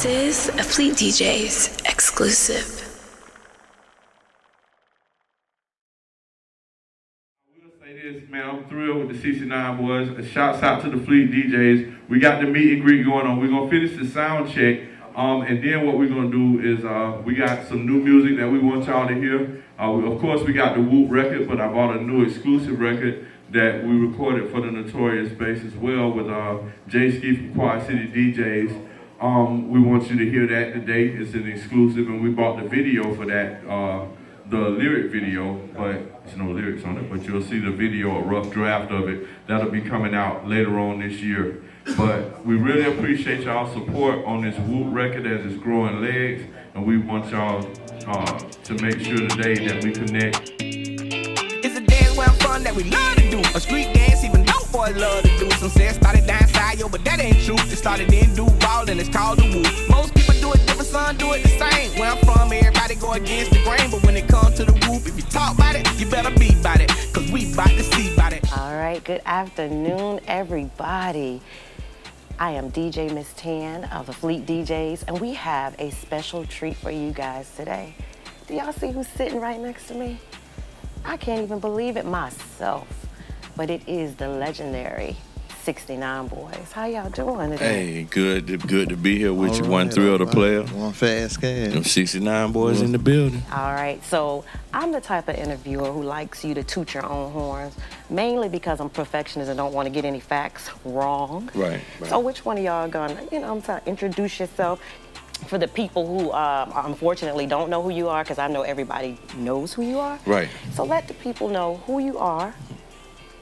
This is a Fleet DJs exclusive. Man, I'm thrilled with the 69 boys. Shouts out to the Fleet DJs. We got the meet and greet going on. We're gonna finish the sound check, and then what we're gonna do is we got some new music that we want y'all to hear. Of course, we got the Whoop record, but I bought a new exclusive record that we recorded for the Notorious Bass as well with Jay Ski from Quad City DJs. We want you to hear that today. It's an exclusive, and we bought the video for that. The lyric video, but there's no lyrics on it, but you'll see the video, a rough draft of it. That'll be coming out later on this year. But we really appreciate y'all's support on this Whoop record as it's growing legs, and we want y'all to make sure today that we connect. It's a dance where I'm from that we love to do. A street dance, even dope boys love to do. Some say it started down south, yo, but that ain't true. It started in Duval and it's called the Whoop. Most people do it different, some do it the same. Where I'm from, everybody go against the grain, but when it comes to the Whoop, if you talk about it, you better be about it, cause we bout to see about it. All right, good afternoon, everybody. I am DJ Miss Tan of the Fleet DJs, and we have a special treat for you guys today. Do y'all see who's sitting right next to me? I can't even believe it myself, but it is the legendary 69 boys. How y'all doing today? Hey, good to be here with you. One thrill to player. One fast cash. Them 69 boys in the building. All right, so I'm the type of interviewer who likes you to toot your own horns, mainly because I'm perfectionist and don't want to get any facts wrong. Right. So which one of y'all gonna, I'm trying to introduce yourself for the people who unfortunately don't know who you are, because I know everybody knows who you are. Right. So let the people know who you are,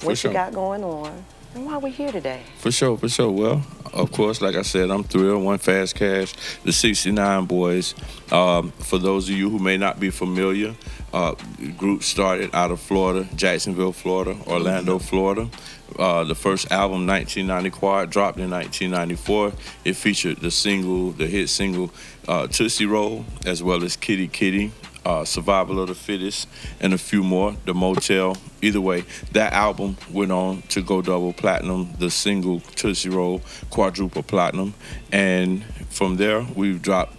what you got going on, and why we're here today. For sure. Well, of course, like I said, I'm thrilled. One fast cash, the 69 boys. For those of you who may not be familiar, the group started out of Florida, Jacksonville, Florida, Orlando, Florida. The first album, 1990 Quad, dropped in 1994. It featured the hit single, Tootsie Roll, as well as Kitty Kitty, Survival of the Fittest, and a few more, The Motel. Either way, that album went on to go double platinum, the single Tootsie Roll, quadruple platinum. And from there, we've dropped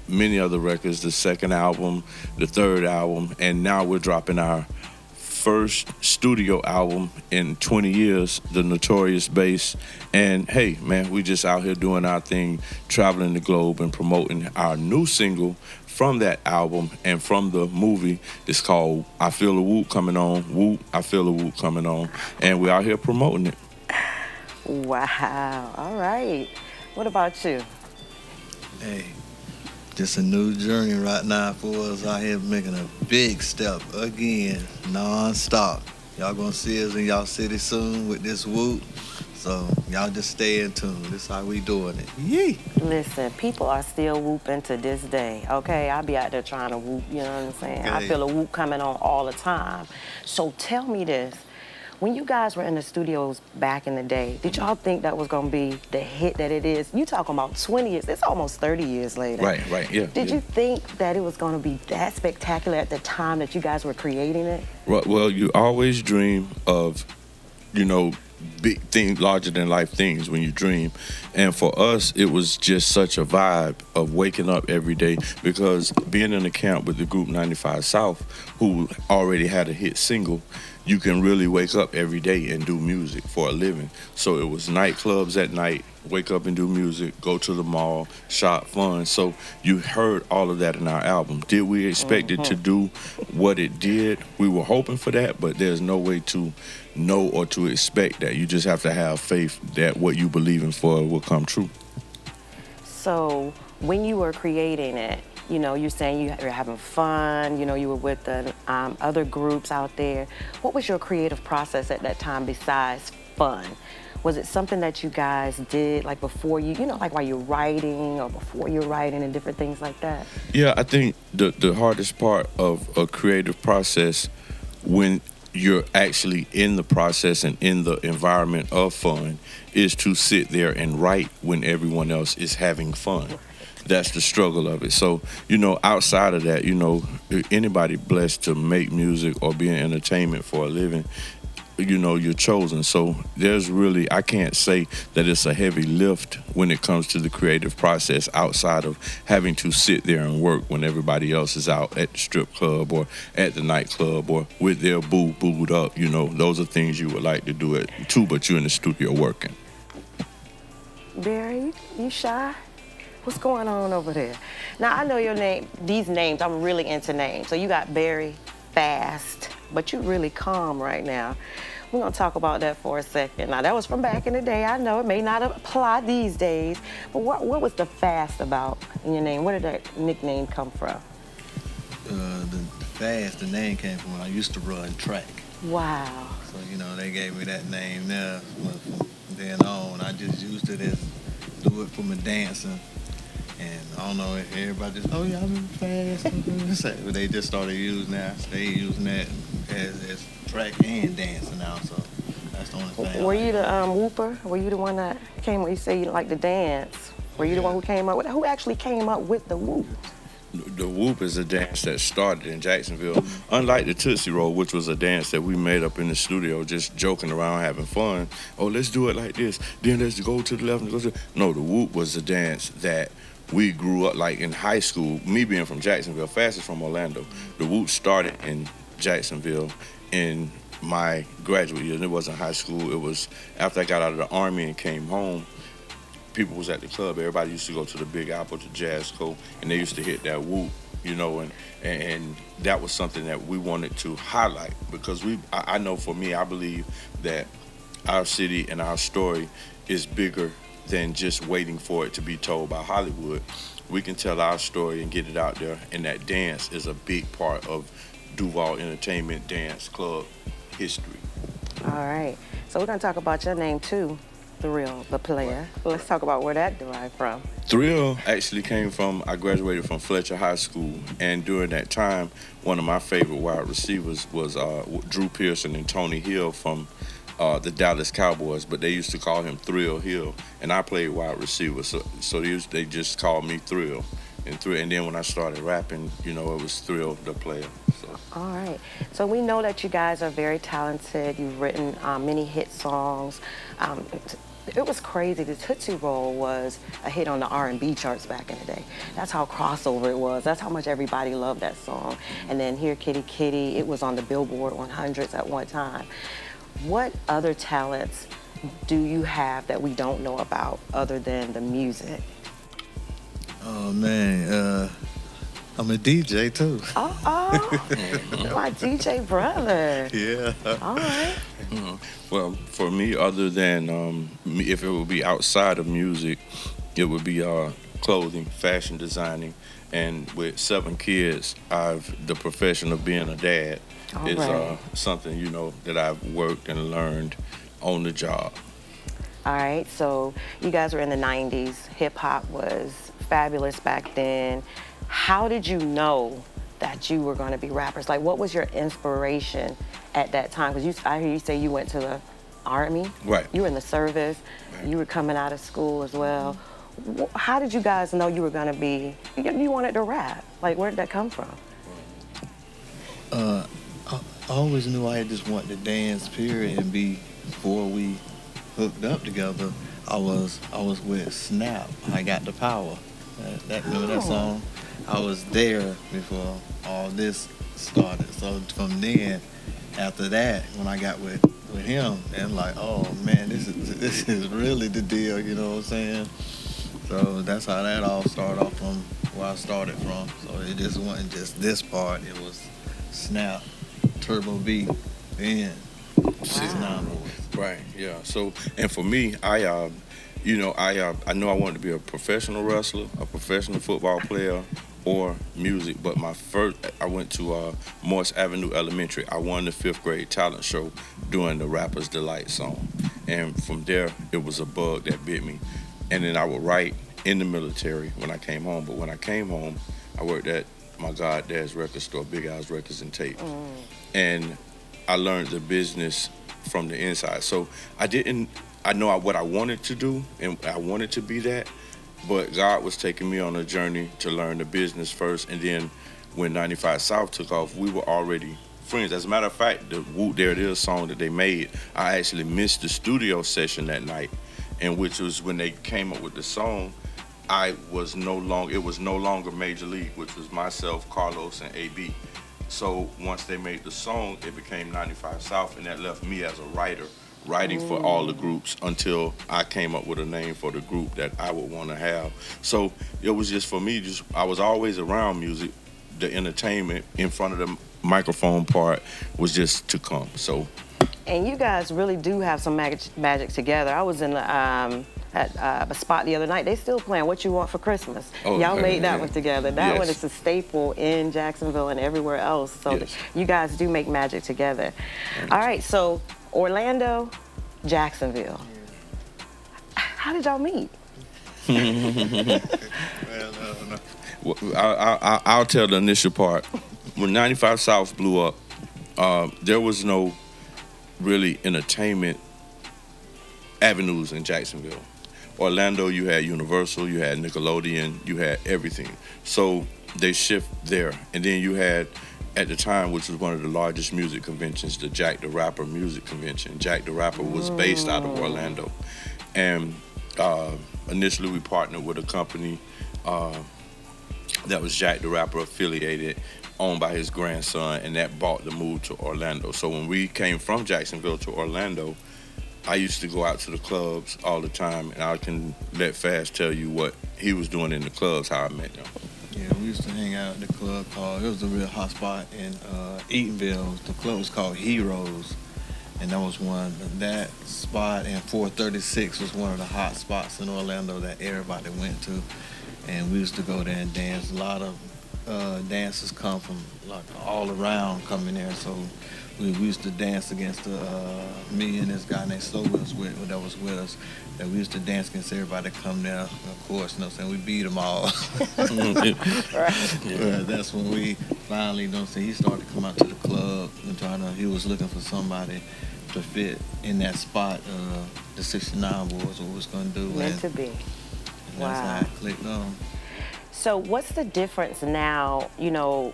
many other records, the second album, the third album, and now we're dropping our first studio album in 20 years, the Notorious Bass. And hey, man, we just out here doing our thing, traveling the globe and promoting our new single from that album and from the movie. It's called I Feel a Whoop Coming On. Whoop, I Feel a Whoop Coming On. And we're out here promoting it. Wow, all right. What about you? Hey, just a new journey right now for us out here making a big step again, non-stop. Y'all gonna see us in y'all city soon with this Whoop. So y'all just stay in tune. This is how we doing it. Yee! Listen, people are still whooping to this day, okay? I be out there trying to whoop, you know what I'm saying? Okay. I feel a whoop coming on all the time. So tell me this. When you guys were in the studios back in the day, did y'all think that was gonna be the hit that it is? You talking about 20 years, it's almost 30 years later. Right, yeah. Did you think that it was gonna be that spectacular at the time that you guys were creating it? Well, you always dream of, big things, larger than life things when you dream. And for us, it was just such a vibe of waking up every day, because being in the camp with the group 95 South, who already had a hit single, you can really wake up every day and do music for a living. So it was nightclubs at night, wake up and do music, go to the mall, shop, fun. So you heard all of that in our album. Did we expect it to do what it did? We were hoping for that, but there's no way to know or to expect that. You just have to have faith that what you believe in for will come true. So when you were creating it, you're saying you were having fun, you were with the other groups out there. What was your creative process at that time besides fun? Was it something that you guys did like before like while you're writing or before you're writing and different things like that? Yeah, I think the hardest part of a creative process when you're actually in the process and in the environment of fun is to sit there and write when everyone else is having fun. That's the struggle of it. So, outside of that, anybody blessed to make music or be in entertainment for a living, you're chosen. So there's really, I can't say that it's a heavy lift when it comes to the creative process outside of having to sit there and work when everybody else is out at the strip club or at the nightclub or with their booed up. Those are things you would like to do it too, but you're in the studio working. Barry, you shy? What's going on over there? Now, I know your name, these names, I'm really into names. So you got Barry, Fast, but you really calm right now. We're gonna talk about that for a second. Now, that was from back in the day. I know it may not apply these days, but what was the Fast about in your name? Where did that nickname come from? The Fast, the name came from when I used to run track. Wow. So, they gave me that name there. But from then on, I just used it as do it for my dancing. And I don't know if everybody just, oh yeah, I'm fast. But they just started using that. They using that as track and dancing now. So that's the only thing. Were you the whooper? Were you the one that came? You say you like to dance. Were you the one who came up with? Who actually came up with the whoop? The whoop is a dance that started in Jacksonville. Unlike the Tootsie Roll, which was a dance that we made up in the studio, just joking around, having fun. Oh, let's do it like this. Then let's go to the left and go to. No, the whoop was a dance that we grew up like in high school. Me being from Jacksonville, Fast is from Orlando. The whoop started in Jacksonville in my graduate years. It wasn't high school. It was after I got out of the Army and came home. People was at the club. Everybody used to go to the Big Apple, to Jazz Co, and they used to hit that whoop, and that was something that we wanted to highlight because I know for me, I believe that our city and our story is bigger than just waiting for it to be told by Hollywood. We can tell our story and get it out there, and that dance is a big part of Duval Entertainment Dance Club history. All right, so we're gonna talk about your name too. Thrill, the player. Let's talk about where that derived from. Thrill actually came from, I graduated from Fletcher High School, and during that time, one of my favorite wide receivers was Drew Pearson and Tony Hill from the Dallas Cowboys, but they used to call him Thrill Hill, and I played wide receiver, so they just called me Thrill. And then when I started rapping, it was Thrill, the player. So. All right. So we know that you guys are very talented. You've written many hit songs. It was crazy. The Tootsie Roll was a hit on the R&B charts back in the day. That's how crossover it was. That's how much everybody loved that song. And then Here Kitty Kitty, it was on the Billboard 100s at one time. What other talents do you have that we don't know about other than the music? Oh man, I'm a DJ too. My DJ brother. Yeah. All right. Well, for me, other than if it would be outside of music, it would be clothing, fashion designing, and with 7 kids, the profession of being a dad is something that I've worked and learned on the job. All right, so you guys were in the 90s. Hip hop was fabulous back then. How did you know that you were going to be rappers? Like, what was your inspiration at that time? Because I hear you say you went to the Army. Right. You were in the service. Right. You were coming out of school as well. How did you guys know you were going to be, you wanted to rap? Like, where did that come from? I always knew I just wanted to dance, period, and before we hooked up together, I was with Snap. I Got the Power. Remember that song? I was there before all this started. So from then, after that, when I got with him, and like, oh man, this is really the deal. You know what I'm saying? So that's how that all started off from where I started from. So it just wasn't just this part. It was Snap, Turbo Beat, then 6ix9ine Boyz. Right. Yeah. So, and for me, I know I wanted to be a professional wrestler, a professional football player, or music. But I went to Morse Avenue Elementary. I won the 5th grade talent show doing the Rapper's Delight song. And from there, it was a bug that bit me. And then I would write in the military when I came home. But when I came home, I worked at my goddad's record store, Big Al's Records and Tape. And I learned the business from the inside. So I know what I wanted to do, and I wanted to be that, but God was taking me on a journey to learn the business first. And then when 95 South took off, we were already friends. As a matter of fact, the Whoop There It Is song that they made, I actually missed the studio session that night, and which was when they came up with the song. It was no longer Major League, which was myself, Carlos, and AB. So once they made the song, it became 95 South, and that left me as a writer, writing for all the groups until I came up with a name for the group that I would want to have. So it was just for me, I was always around music. The entertainment in front of the microphone part was just to come. So, and you guys really do have some magic together. I was in at a spot the other night. They still playing What You Want for Christmas. Y'all made that one together. That one is a staple in Jacksonville and everywhere else. So you guys do make magic together. All right, so Orlando, Jacksonville. How did y'all meet? Well, I'll tell the initial part. When 95 South blew up, there was no really entertainment avenues in Jacksonville. Orlando, you had Universal, you had Nickelodeon, you had everything. So they shift there. And then you had, at the time, which was one of the largest music conventions, the Jack the Rapper music convention. Jack the Rapper was based out of Orlando. And initially we partnered with a company that was Jack the Rapper affiliated, owned by his grandson, and that bought the move to Orlando. So when we came from Jacksonville to Orlando, I used to go out to the clubs all the time, and I can let Fast tell you what he was doing in the clubs, how I met them. Yeah, we used to hang out at the club it was a real hot spot in Eatonville. The club was called Heroes, and that was that spot, and 436 was one of the hot spots in Orlando that everybody went to. And we used to go there and dance. A lot of dancers come from like all around coming there, so we used to dance against me and this guy named Slow that was with us. And we used to dance against everybody that come there. Of course, you know what I'm saying, we beat them all. That's when we finally, you know what I'm saying, he started to come out to the club and he was looking for somebody to fit in that spot. The 69 Boys, what we was gonna do. Meant to be. And that's how I clicked on. So what's the difference now, you know,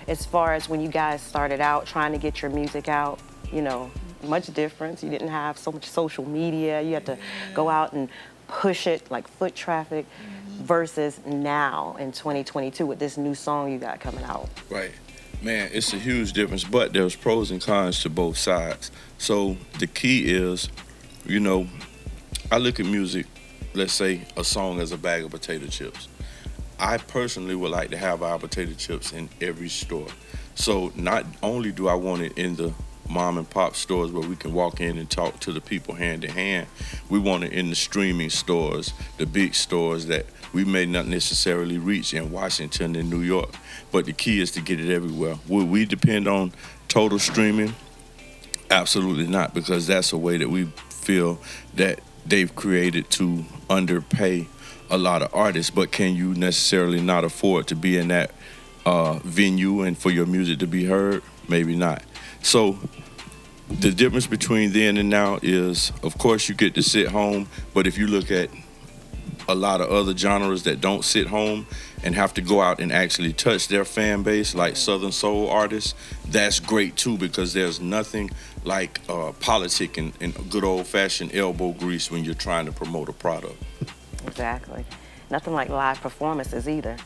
as far as when you guys started out trying to get your music out, you know, much difference. You didn't have so much social media. You had to go out and push it like foot traffic versus now in 2022 with this new song you got coming out. Right. Man, it's a huge difference, but there's pros and cons to both sides. So the key is, you know, I look at music, let's say a song as a bag of potato chips. I personally would like to have our potato chips in every store. So not only do I want it in the mom and pop stores where we can walk in and talk to the people hand in hand, we want it in the streaming stores, the big stores that we may not necessarily reach in Washington and New York. But the key is to get it everywhere. Will we depend on total streaming? Absolutely not, because that's a way that we feel that they've created to underpay a lot of artists. But can you necessarily not afford to be in that venue and for your music to be heard? Maybe not. So the difference between then and now is, of course, you get to sit home, but if you look at a lot of other genres that don't sit home and have to go out and actually touch their fan base, like Southern Soul artists, that's great too, because there's nothing like politicking and good old-fashioned elbow grease when you're trying to promote a product. Exactly. Nothing like live performances either.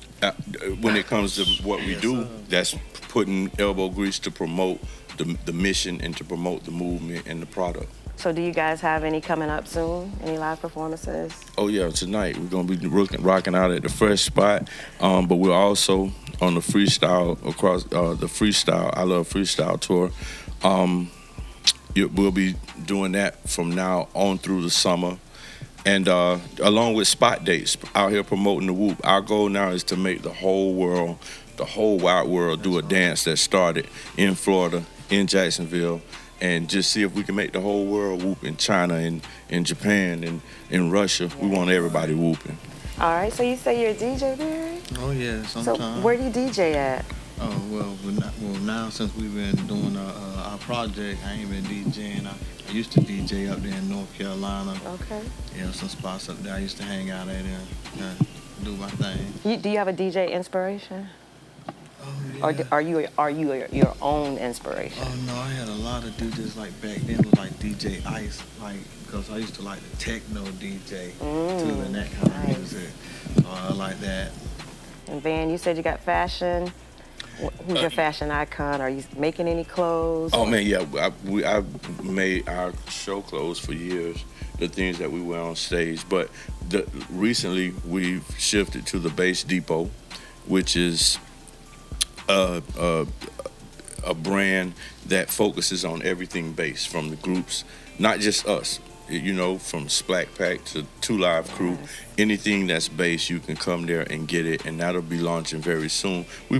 When it comes to what we do, that's putting elbow grease to promote the mission and to promote the movement and the product. So do you guys have any coming up soon? Any live performances? Oh yeah, tonight we're gonna be rocking out at the Fresh spot, but we're also on the freestyle across the freestyle. I Love Freestyle tour. We'll be doing that from now on through the summer, and along with spot dates out here promoting the Whoop. Our goal now is to make the whole world, the whole wide world, do a dance that started in Florida, in Jacksonville, and just see if we can make the whole world whoop in China and in Japan and in Russia. We want everybody whooping. All right, so you say you're a DJ, Barry? Oh yeah, sometimes. So where do you DJ at? Oh well, now since we've been doing our project, I ain't been DJing. I used to DJ up there in North Carolina. Okay. Yeah, some spots up there. I used to hang out at and do my thing. Do you have a DJ inspiration? Oh, yeah. Or are you your own inspiration? Oh no, I had a lot of DJs like back then was like DJ Ice, like because I used to like the techno DJ too and that kind of music. So I like that. And Van, you said you got fashion. Who's your fashion icon? Are you making any clothes? Oh man, yeah, I've made our show clothes for years, the things that we wear on stage. But recently we've shifted to the Bass Depot, which is a brand that focuses on everything bass, from the groups, not just us. You know, from Splack Pack to Two Live Crew, anything that's bass, you can come there and get it, and that'll be launching very soon. We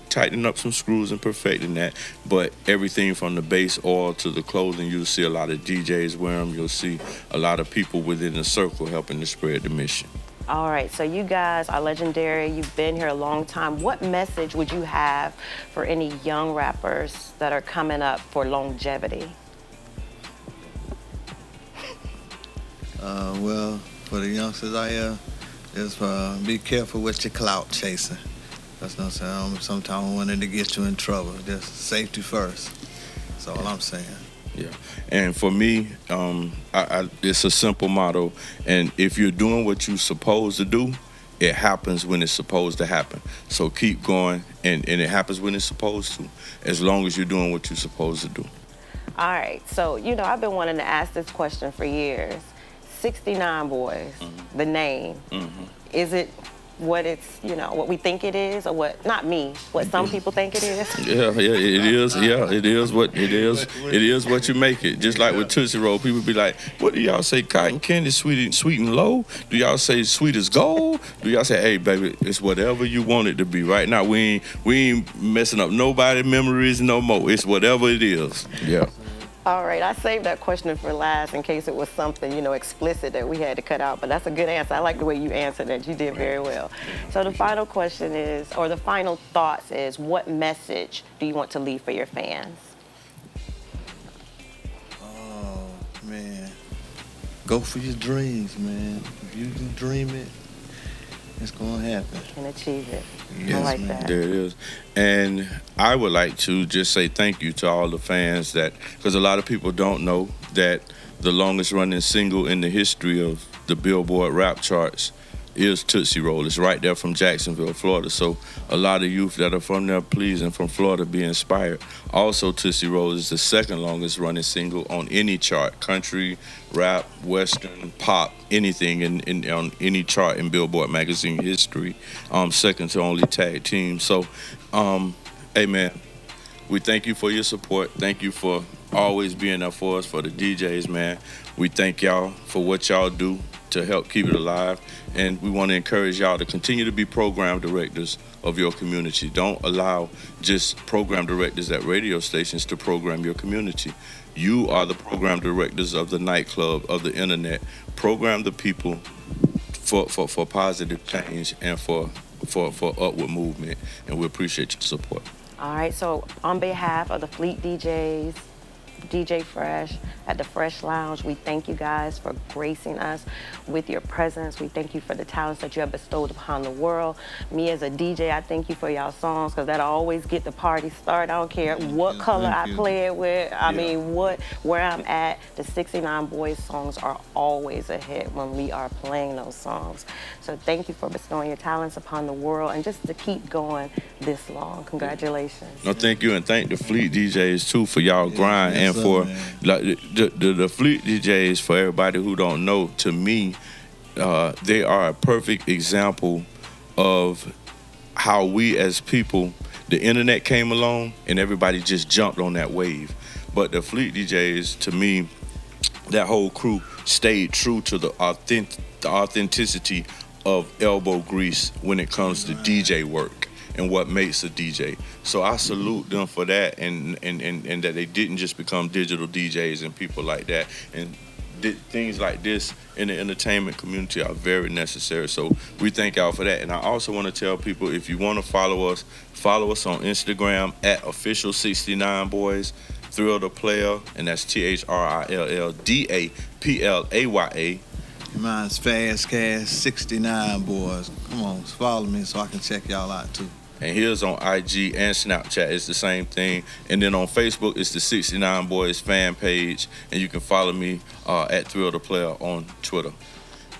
tightening up some screws and perfecting that, but everything from the bass oil to the clothing, you'll see a lot of DJs wear them. You'll see a lot of people within the circle helping to spread the mission. All right, so you guys are legendary. You've been here a long time. What message would you have for any young rappers that are coming up for longevity? Well, for the youngsters out here, just be careful with your clout chasing. That's what I'm saying. Sometimes I wanted to get you in trouble. Just safety first. That's all I'm saying. Yeah, and for me, it's a simple motto. And if you're doing what you're supposed to do, it happens when it's supposed to happen. So keep going, and it happens when it's supposed to, as long as you're doing what you're supposed to do. All right, so, I've been wanting to ask this question for years. 69 Boyz, the name, is it what it's, what we think it is, or what, not me, what some people think it is? Yeah, it is. Yeah, it is what it is. It is what you make it. Just like with Tootsie Roll, people be like, what do y'all say, cotton candy sweet and low? Do y'all say sweet as gold? Do y'all say, hey, baby, it's whatever you want it to be. Right now, we ain't messing up nobody's memories no more. It's whatever it is. Yeah. All right, I saved that question for last in case it was something, explicit that we had to cut out, but that's a good answer. I like the way you answered it. You did very well. So the final question is, or the final thoughts is, what message do you want to leave for your fans? Oh, man. Go for your dreams, man. If you can dream it, it's going to happen. You can achieve it. Yes, I like man. that. There it is. And I would like to just say thank you to all the fans because a lot of people don't know that the longest running single in the history of the Billboard rap charts is Tootsie Roll. It's right there from Jacksonville, Florida. So a lot of youth that are from there, please, and from Florida, be inspired. Also, Tootsie Roll is the second longest running single on any chart, country, rap, western, pop, anything on any chart in Billboard magazine history. Second to only Tag Team. So, hey man, we thank you for your support. Thank you for always being there for us, for the DJs, man. We thank y'all for what y'all do to help keep it alive. And we want to encourage y'all to continue to be program directors of your community. Don't allow just program directors at radio stations to program your community. You are the program directors of the nightclub, of the internet. Program the people for positive change and for upward movement. And we appreciate your support. All right, so on behalf of the Fleet DJs, DJ Fresh at the Fresh Lounge, we thank you guys for gracing us with your presence. We thank you for the talents that you have bestowed upon the world. Me as a DJ, I thank you for y'all songs, because that'll always get the party started. I don't care what color I play it with. I mean, where I'm at, the 69 Boyz songs are always a hit when we are playing those songs. So thank you for bestowing your talents upon the world, and just to keep going this long. Congratulations. No, thank you, and thank the Fleet DJs too for y'all grind, and for like the Fleet DJs, for everybody who don't know, to me, they are a perfect example of how we as people, the internet came along and everybody just jumped on that wave. But the Fleet DJs, to me, that whole crew stayed true to the authenticity of elbow grease when it comes to DJ work and what makes a DJ. So I salute them for that, and that they didn't just become digital DJs and people like that. And things like this in the entertainment community are very necessary. So we thank y'all for that. And I also want to tell people, if you want to follow us on Instagram at official69boys, Thrill the Player, and that's ThriLLDAPLAYA. Mine's Fast Cash 69 Boys. Come on, follow me so I can check y'all out too. And his on IG and Snapchat is the same thing. And then on Facebook, it's the 69 Boys fan page. And you can follow me at Thrill the Player on Twitter.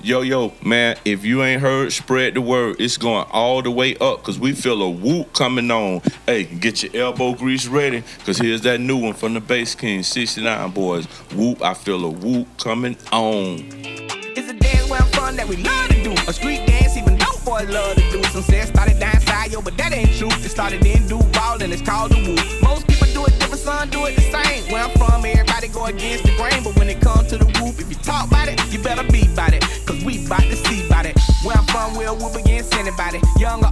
Yo, man, if you ain't heard, spread the word. It's going all the way up because we feel a whoop coming on. Hey, get your elbow grease ready because here's that new one from the Bass King, 69 Boys. Whoop, I feel a whoop coming on. It's a dance where I'm from that we love to do. A street dance, even dope boys love to do. Some say it started down south, yo, but that ain't true. It started in Duval and it's called the Woo. Most people do it different, some do it the same. Where I'm from, everybody go against the grain. But when it comes to the whoop, if you talk about it, you better be about it. Cause we bout to see about it. Where I'm from, we'll whoop against anybody. Young